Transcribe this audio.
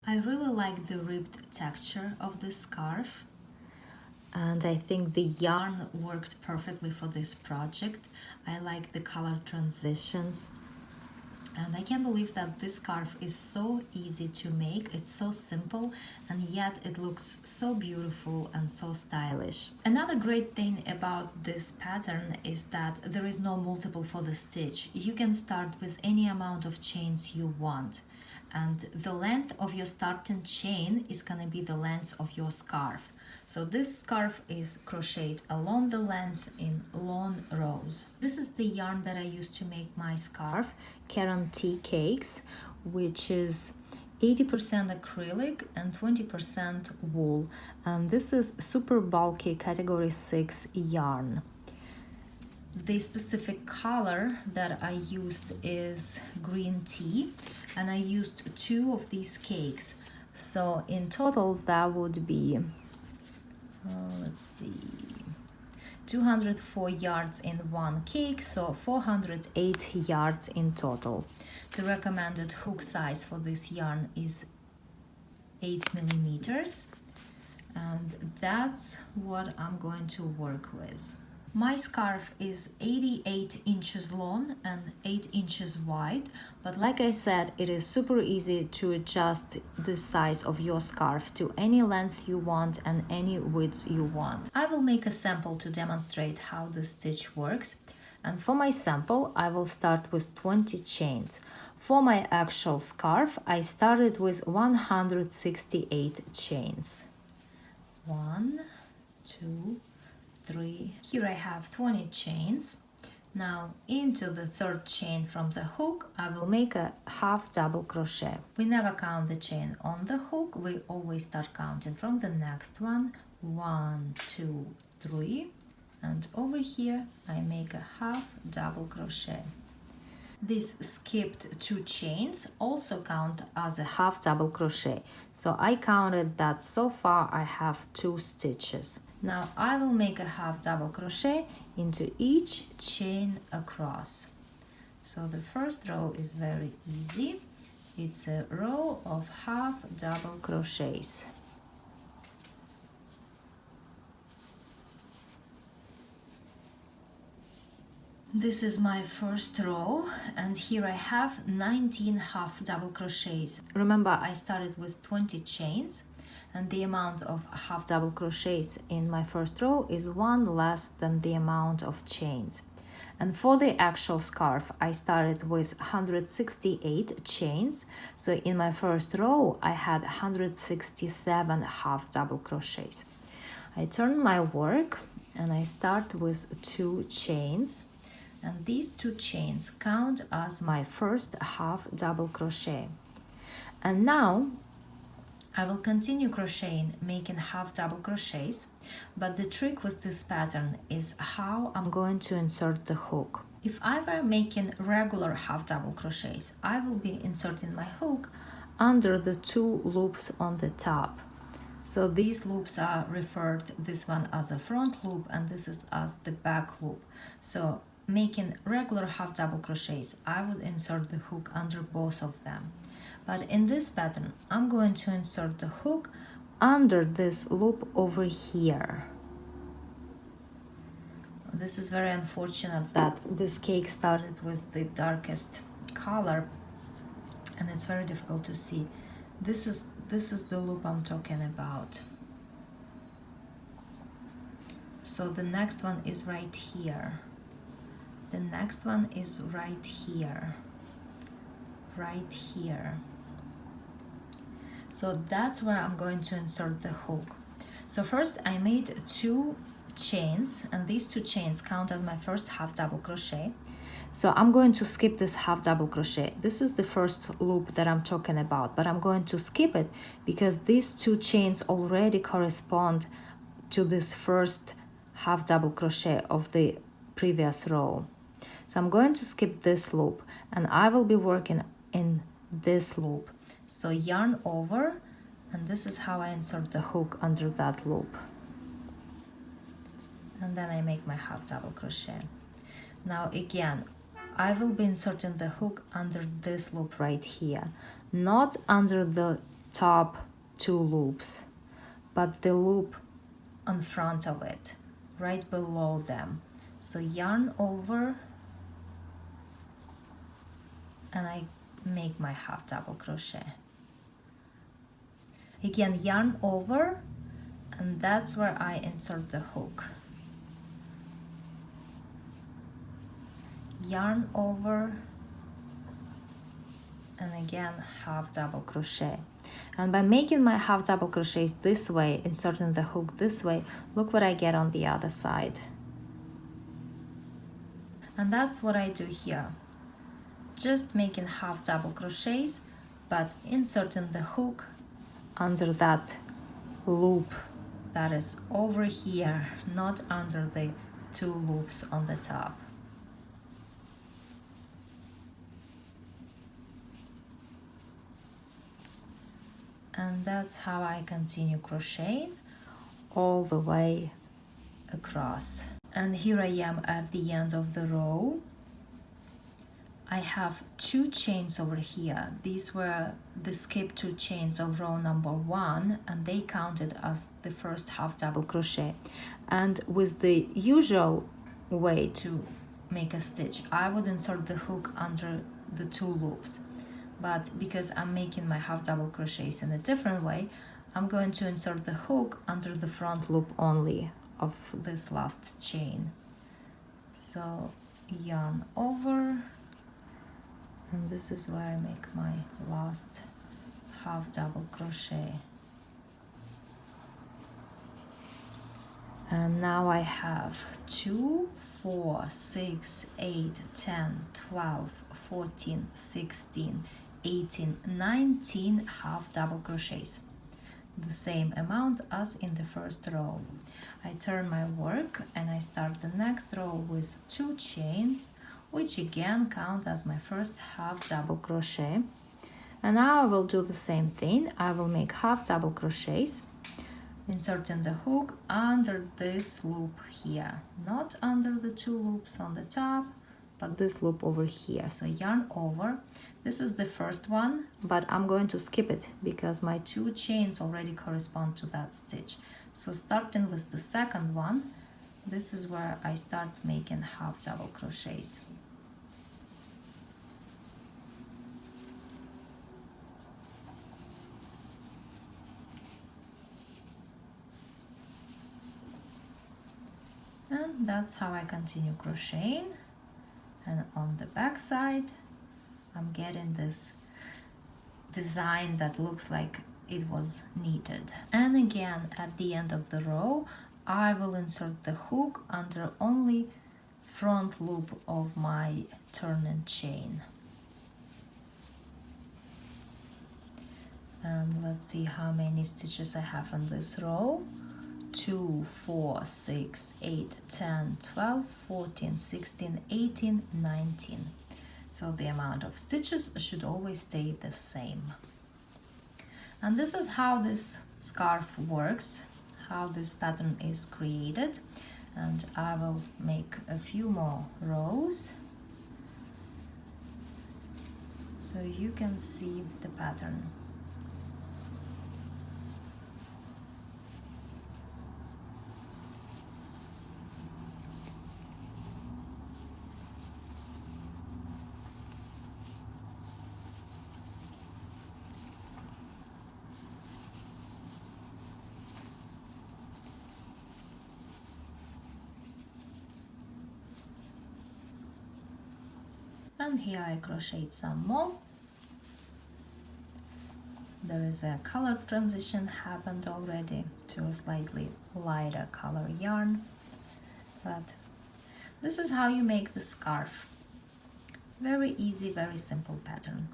I really like the ribbed texture of this scarf, and I think the yarn worked perfectly for this project. I like the color transitions, and I can't believe that this scarf is so easy to make. It's so simple, and yet it looks so beautiful and so stylish. Another great thing about this pattern is that there is no multiple for the stitch. You can start with any amount of chains you want, and the length of your starting chain is gonna be the length of your scarf. So this scarf is crocheted along the length in long rows. This is the yarn that I used to make my scarf, Caron Tea Cakes, which is 80% acrylic and 20% wool. And this is super bulky category 6 yarn. The specific color that I used is green tea, and I used 2 of these cakes. So in total that would be let's see, 204 yards in one cake, so 408 yards in total. The recommended hook size for this yarn is 8 millimeters, and that's what I'm going to work with. My scarf is 88 inches long and 8 inches wide, but like I said, it is super easy to adjust the size of your scarf to any length you want and any width you want. I will make a sample to demonstrate how the stitch works, and for my sample I will start with 20 chains. For my actual scarf, I started with 168 chains. 1, 2, 3. Here I have 20 chains. Now into the third chain from the hook I will make a half double crochet. We never count the chain on the hook, we always start counting from the next one. 1, 2, 3, and over here I make a half double crochet. This skipped 2 chains also count as a half double crochet, so I counted that so far I have 2 stitches. Now I will make a half double crochet into each chain across. So the first row is very easy. It's a row of half double crochets. This is my first row, and here I have 19 half double crochets. Remember, I started with 20 chains, and the amount of half double crochets in my first row is 1 less than the amount of chains. And for the actual scarf, I started with 168 chains, so in my first row I had 167 half double crochets. I turn my work and I start with 2 chains, and these 2 chains count as my first half double crochet. And now I will continue crocheting, making half double crochets, but the trick with this pattern is how I'm going to insert the hook. If I were making regular half double crochets, I will be inserting my hook under the 2 loops on the top. So these loops are referred, this one as a front loop and this is as the back loop. So making regular half double crochets, I would insert the hook under both of them. But in this pattern, I'm going to insert the hook under this loop over here. This is very unfortunate that this cake started with the darkest color and it's very difficult to see. This is the loop I'm talking about. So the next one is right here. The next one is right here. Right here. So that's where I'm going to insert the hook. So first I made 2 chains, and these 2 chains count as my first half double crochet. So I'm going to skip this half double crochet. This is the first loop that I'm talking about, but I'm going to skip it because these 2 chains already correspond to this first half double crochet of the previous row. So I'm going to skip this loop and I will be working in this loop. So yarn over, and this is how I insert the hook under that loop. And then I make my half double crochet. Now again, I will be inserting the hook under this loop right here, not under the top 2 loops, but the loop in front of it, right below them. So yarn over, and I make my half double crochet. Again, yarn over, and that's where I insert the hook. Yarn over, and again half double crochet. And by making my half double crochets this way, inserting the hook this way, look what I get on the other side. And that's what I do here. Just making half double crochets, but inserting the hook under that loop that is over here, not under the 2 loops on the top. And that's how I continue crocheting all the way across. And here I am at the end of the row. I have 2 chains over here. These were the skip 2 chains of row number 1, and they counted as the first half double crochet. And with the usual way to make a stitch, I would insert the hook under the 2 loops. But because I'm making my half double crochets in a different way, I'm going to insert the hook under the front loop only of this last chain. So yarn over, and this is where I make my last half double crochet. And now I have 2, 4, 6, 8, 10, 12, 14, 16, 18, 19 half double crochets, the same amount as in the first row. I turn my work and I start the next row with 2 chains, which again count as my first half double crochet. And now I will do the same thing. I will make half double crochets, inserting the hook under this loop here, not under the 2 loops on the top, but this loop over here. So yarn over. This is the first one, but I'm going to skip it because my 2 chains already correspond to that stitch. So starting with the second one, this is where I start making half double crochets. And that's how I continue crocheting. And on the back side, I'm getting this design that looks like it was knitted. And again, at the end of the row, I will insert the hook under only front loop of my turning chain. And let's see how many stitches I have in this row. 2, 4, 6, 8, 10, 12, 14, 16, 18, 19. So the amount of stitches should always stay the same. And this is how this scarf works, how this pattern is created. And I will make a few more rows so you can see the pattern. And here I crocheted some more. There is a color transition happened already to a slightly lighter color yarn. But this is how you make the scarf. Very easy, very simple pattern.